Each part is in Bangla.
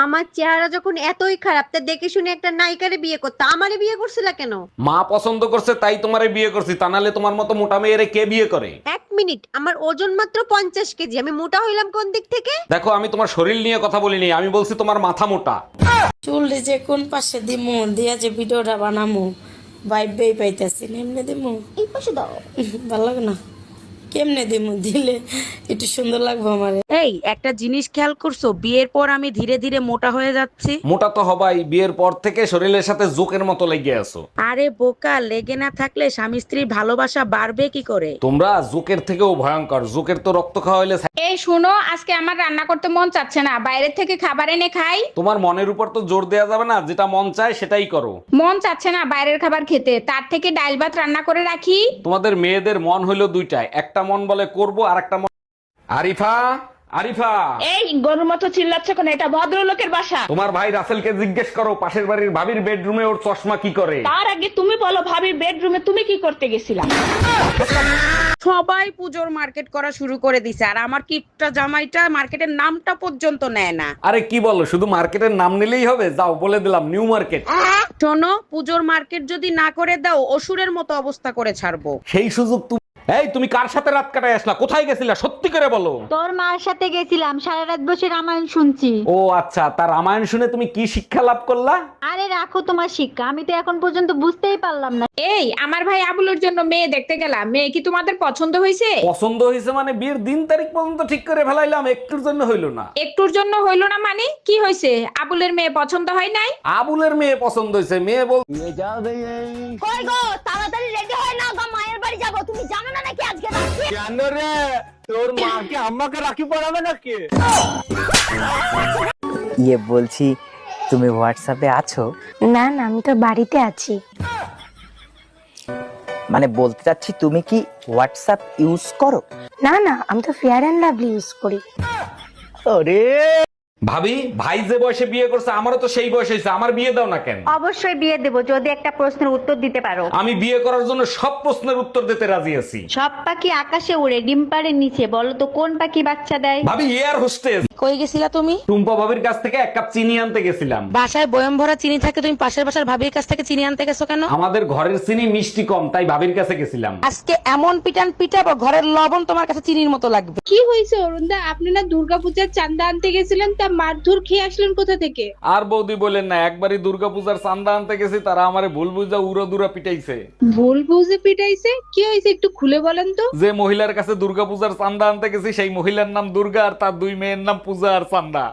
আমার চেহারা যখন এতই খারাপ তা দেখে শুনে একটা নায়িকারে বিয়ে করতে আমারে বিয়ে করছিলা কেন? মা পছন্দ করছে তাই তোমারে বিয়ে করছি, তা নাহলে তোমার মতো মোটা মেয়েরে কে বিয়ে করে? এক মিনিট, আমার ওজন মাত্র 50 কেজি, আমি মোটা হইলাম কোন দিক থেকে? দেখো, আমি তোমার শরীর নিয়ে কথা বলিনি, আমি বলছি তোমার মাথা মোটা। চুল যে কোন পাশে দিমু দিয়া যে ভিডিওটা বানামু ভাইবেই পাইতাছি না, এমনি দিমু এই পাশে দাও। ভালো লাগে না, কেমনে দিমু দিলে একটু সুন্দর লাগবে আমারে। এই একটা জিনিস খেয়াল করছো, বিয়ের পর আমি ধীরে ধীরে মোটা হয়ে যাচ্ছি। মোটা তো হবাই, বিয়ের পর থেকে শরীরের সাথে জোকের মতো লেগে আছো। আরে বোকা, লেগে না থাকলে স্বামী স্ত্রীর ভালোবাসা বাড়বে কি করে? তোমরা জোকের থেকেও ভয়ঙ্কর, জোকের তো রক্ত খাওয়া হইলে এই শুনো, আজকে আমার রান্না করতে মন চাচ্ছে না, বাইরে থেকে খাবার এনে খাই। তোমার মনের উপর তো জোর দেয়া যাবে না, যেটা মন চায় সেটাই করো। মন চাচ্ছে না বাইরের খাবার খেতে, তার থেকে ডাল ভাত রান্না করে রাখি। তোমাদের মেয়েদের মন হইলো দুইটাই, একটা মন বলে করব আর একটা মন। আরিফা, আরিফা, এই গরুর মতো চিল্লাচ্ছ কেন? এটা ভদ্রলোকের বাসা। তোমার ভাই রাসেলকে জিজ্ঞেস করো পাশের বাড়ির ভাবির বেডরুমে ওর চশমা কি করে। তার আগে তুমি বলো, ভাবির বেডরুমে তুমি কি করতে গেছিলা? সবাই পুজোর মার্কেট করা শুরু করে দিছে, আর আমার কিটটা জামাইটা মার্কেটের নামটা পর্যন্ত নেয় না। আরে কি বলো, শুধু মার্কেটের নাম নিলেই হবে? যাও বলে দিলাম নিউ মার্কেট। শোনো, পুজোর মার্কেট যদি না করে দাও অসুরের মতো অবস্থা করে ছাড়বো। সেই সুযোগ তুমি। এই তুমি কার সাথে রাত কাটায় আসলা? কোথায় গেছিলা সত্যি করে বলো। তোর মার সাথে গেছিলাম, সারা রাত বসে রামায়ণ শুনছি। ও আচ্ছা, তার রামায়ণ শুনে তুমি কি শিক্ষা লাভ করলা? আরে রাখো তোমার শিক্ষা, আমি তো এখন পর্যন্ত বুঝতেই পারলাম না। এই আমার ভাই আবুলের জন্য মেয়ে দেখতে গেলাম, মেয়ে কি তোমাদের পছন্দ হয়েছে? পছন্দ হয়েছে মানে বিয়ের দিন তারিখ পর্যন্ত ঠিক করে ফেলাইলাম, একটুর জন্য হইলো না। একটুর জন্য হইলো না মানে কি হয়েছে? আবুলের মেয়ে পছন্দ হয় নাই? আবুলের মেয়ে পছন্দ হয়েছে, মেয়ে বল। কই গো, তাড়াতাড়ি রেডি হয় না গো, মায়ের বাড়ি যাব। তুমি জানো না নাকি আজকে রাখি? কেন রে, তোর মাকে আমাকে রাখি পড়াবে নাকি? ইয়ে বলছি, তুমি হোয়াটসঅ্যাপে আছো? না না, আমি তো বাড়িতে আছি। মানে বলতে চাচ্ছি, তুমি কি হোয়াটসঅ্যাপ ইউজ করো? না না, আমি তো ফেয়ার অ্যান্ড লাভলি ইউজ করি। আরে ভাবি, ভাই যে বয়সে বিয়ে করছে আমারও তো সেই বয়স হয়েছে, আমার বিয়ে দাও না কেন? অবশ্যই বিয়ে দেব যদি একটা প্রশ্নের উত্তর দিতে পারো। আমি বিয়ে করার জন্য সব প্রশ্নের উত্তর দিতে রাজি আছি। সব পাখি আকাশে উড়ে, ডিম পাড়ে নিচে, বলো তো কোন পাখি বাচ্চা দেয়? ভাবি, এয়ার হোস্টেস। কই গেছিলা তুমি? টুম্পা ভাবির কাছ থেকে 1 কাপ চিনি আনতে গেছিলাম। বাসায় বয়ম ভরা চিনি থাকে, তুমি পাশের বাসার ভাবির কাছ থেকে চিনি আনতে গেছো কেন? আমাদের ঘরের চিনি মিষ্টি কম, তাই ভাবির কাছে গেছিলাম। আজকে এমন পিটান পিটাবো ঘরের লবণ তোমার কাছে চিনির মতো লাগবে। কি হয়েছে অরুণদা? আপনি না দুর্গাপূজার চাঁদা আনতে গেছিলেন, তা মারধর খেয়ে আসলেন কোথা থেকে? আর বৌদি বলেন না, একবারই দুর্গাপূজার চাঁদা আনতে গেছি, তারা আমারে ভুল বুঝা উড়া পিটাইছে। ভুল বুঝে পিটাইছে? কি হয়েছে একটু খুলে বলেন তো। যে মহিলার কাছে দুর্গাপূজার চাঁদা আনতে গেছি সেই মহিলার নাম দুর্গা, আর তার 2 মেয়ের নাম পূজা আর চাঁদা।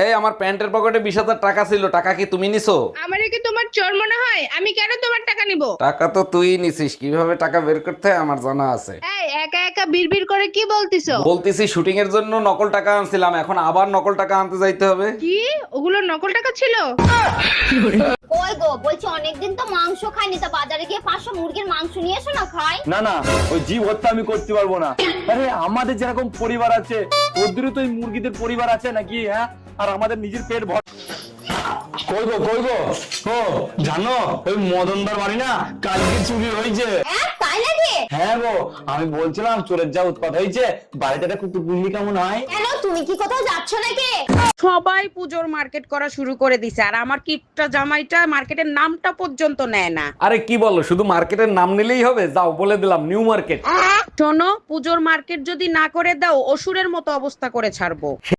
এই আমার প্যান্টের পকেটে 20,000 টাকা ছিল, টাকা কি তুমি নিছো? আমারে কি তোমার চোর মনে হয়? আমি কেন তোমার টাকা নিব? টাকা তো তুই নিছিস, কিভাবে টাকা বের করতে হয় আমার জানা আছে। এই একা একা বিড়বিড় করে কি বলতিছো? বলতেছি শুটিং এর জন্য নকল টাকা আনছিলাম, এখন আবার নকল টাকা আনতে যাইতে হবে। কি ওগুলো নকল টাকা ছিল? কই গো, বলছি অনেকদিন তো মাংস খাইনি, তা বাজারে গিয়ে 500 মুরগির মাংস নিয়ে এসো না খাই। না না, ওই জীব হত্যা আমি করতে পারবো না। আরে আমাদের যেরকম পরিবার আছে, ওদেরও তো ওই মুরগিদের পরিবার আছে নাকি? হ্যাঁ, আর আমাদের নিজের পেট ভর। কই গো, ও জানো ওই মদনদার বাড়ি না কালকে চুরি হয়েছে। তাই নাকি? হ্যাঁ গো, আমি বলছিলাম চোরের যা উৎপাত হয়েছে, বাড়িতে একটা কুতুবুন্দি কেমন হয়? কেন, তুমি কি কোথাও যাচ্ছ নাকি? সবাই পুজোর মার্কেট করা শুরু করে দিছে, আর আমার কিটটা জামাইটা মার্কেটের নামটা পর্যন্ত নেয় না। আরে কি বলো, শুধু মার্কেটের নাম নিলেই হবে? যাও বলে দিলাম নিউ মার্কেট। শোনো, পুজোর মার্কেট যদি না করে দাও অসুরের মতো অবস্থা করে ছাড়বো।